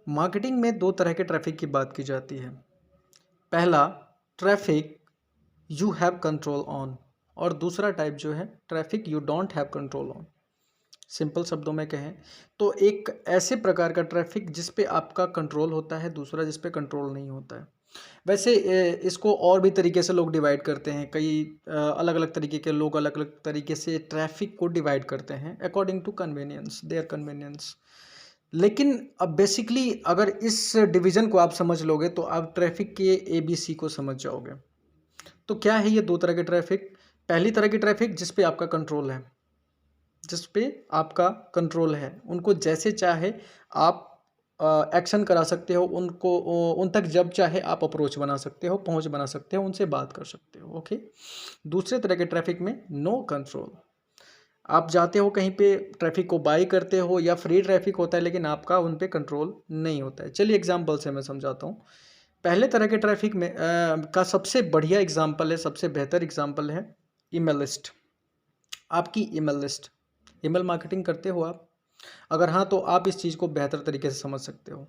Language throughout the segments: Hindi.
मार्केटिंग में दो तरह के ट्रैफिक की बात की जाती है। पहला traffic you have control on और दूसरा टाइप जो है traffic you don't have control on. Simple शब्दों में कहें तो एक ऐसे प्रकार का ट्रैफिक जिस पे आपका कंट्रोल होता है, दूसरा जिस पे कंट्रोल नहीं होता है। वैसे इसको और भी तरीके से लोग डिवाइड करते हैं। कई अलग अलग तरीके के लोग अलग अलग तरीके से ट्रैफिक को डिवाइड करते हैं according to convenience, their convenience. लेकिन अब बेसिकली अगर इस डिवीज़न को आप समझ लोगे तो आप ट्रैफिक के ABC को समझ जाओगे। तो क्या है ये दो तरह के ट्रैफिक? पहली तरह की ट्रैफिक जिस पे आपका कंट्रोल है, जिस पे आपका कंट्रोल है, उनको जैसे चाहे आप एक्शन करा सकते हो, उनको उन तक जब चाहे आप अप्रोच बना सकते हो, पहुंच बना सकते हो, उनसे बात कर सकते हो। ओके। दूसरे तरह के ट्रैफिक में नो कंट्रोल। आप जाते हो कहीं पे, ट्रैफिक को बाई करते हो या फ्री ट्रैफिक होता है, लेकिन आपका उन पे कंट्रोल नहीं होता है। चलिए एग्जांपल से मैं समझाता हूँ। पहले तरह के ट्रैफिक में का सबसे बढ़िया एग्जांपल है, सबसे बेहतर एग्जांपल है ईमेल लिस्ट। आपकी ईमेल लिस्ट, ईमेल मार्केटिंग करते हो आप? अगर हाँ तो आप इस चीज़ को बेहतर तरीके से समझ सकते हो।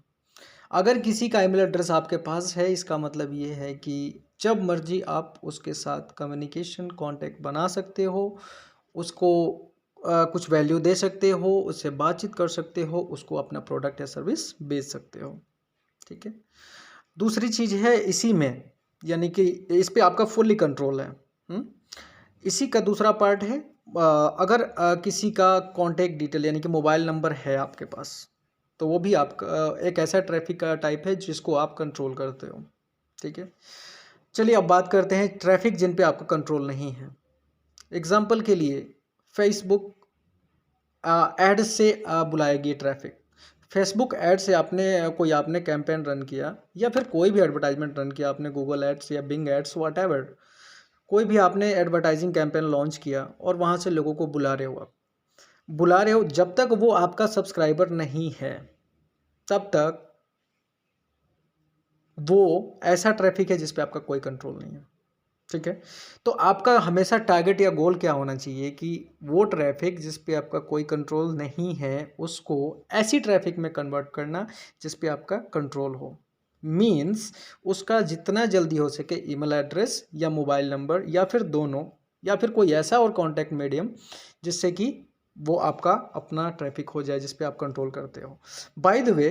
अगर किसी का ईमेल एड्रेस आपके पास है, इसका मतलब ये है कि जब मर्जी आप उसके साथ कम्युनिकेशन कांटेक्ट बना सकते हो, उसको कुछ वैल्यू दे सकते हो, उससे बातचीत कर सकते हो, उसको अपना प्रोडक्ट या सर्विस बेच सकते हो। ठीक है। दूसरी चीज़ है इसी में, यानी कि इस पे आपका फुल्ली कंट्रोल है। इसी का दूसरा पार्ट है अगर किसी का कांटेक्ट डिटेल यानी कि मोबाइल नंबर है आपके पास, तो वो भी आपका एक ऐसा ट्रैफिक का टाइप है जिसको आप कंट्रोल करते हो। ठीक है। चलिए अब बात करते हैं ट्रैफिक जिन पे आपका कंट्रोल नहीं है। एग्जाम्पल के लिए फेसबुक एड से बुलाएगी ट्रैफिक। फेसबुक ऐड से आपने कैंपेन रन किया या फिर कोई भी एडवर्टाइजमेंट रन किया, आपने गूगल एड्स या बिंग एड्स व्हाटएवर, कोई भी आपने एडवर्टाइजिंग कैंपेन लॉन्च किया और वहाँ से लोगों को बुला रहे हो आप। बुला रहे हो जब तक वो आपका सब्सक्राइबर नहीं है, तब तक वो ऐसा ट्रैफिक है जिस पे आपका कोई कंट्रोल नहीं है। ठीक है। तो आपका हमेशा टारगेट या गोल क्या होना चाहिए कि वो ट्रैफिक जिस पे आपका कोई कंट्रोल नहीं है, उसको ऐसी ट्रैफिक में कन्वर्ट करना जिस पे आपका कंट्रोल हो। मीन्स उसका जितना जल्दी हो सके ईमेल एड्रेस या मोबाइल नंबर या फिर दोनों, या फिर कोई ऐसा और कॉन्टैक्ट मीडियम जिससे कि वो आपका अपना ट्रैफिक हो जाए जिस पे आप कंट्रोल करते हो। बाय द वे,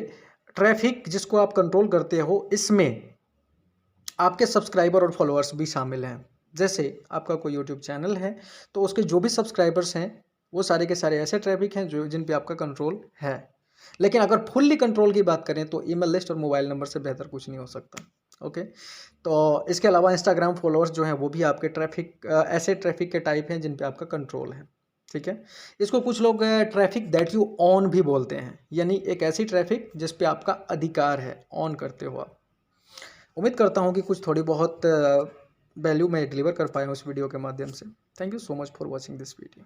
ट्रैफिक जिसको आप कंट्रोल करते हो, इसमें आपके सब्सक्राइबर और फॉलोअर्स भी शामिल हैं। जैसे आपका कोई यूट्यूब चैनल है तो उसके जो भी सब्सक्राइबर्स हैं वो सारे के सारे ऐसे ट्रैफिक हैं जो जिन पे आपका कंट्रोल है। लेकिन अगर फुल्ली कंट्रोल की बात करें तो ईमेल लिस्ट और मोबाइल नंबर से बेहतर कुछ नहीं हो सकता। ओके। तो इसके अलावा इंस्टाग्राम फॉलोअर्स जो हैं वो भी आपके ट्रैफिक ऐसे ट्रैफिक के टाइप हैं जिन पे आपका कंट्रोल है। ठीक है। इसको कुछ लोग ट्रैफिक दैट यू ऑन भी बोलते हैं, यानी एक ऐसी ट्रैफिक जिस पे आपका अधिकार है, ऑन करते हो आप। उम्मीद करता हूँ कि कुछ थोड़ी बहुत वैल्यू मैं डिलीवर कर पाया हूँ इस वीडियो के माध्यम से। Thank you so much for watching this video.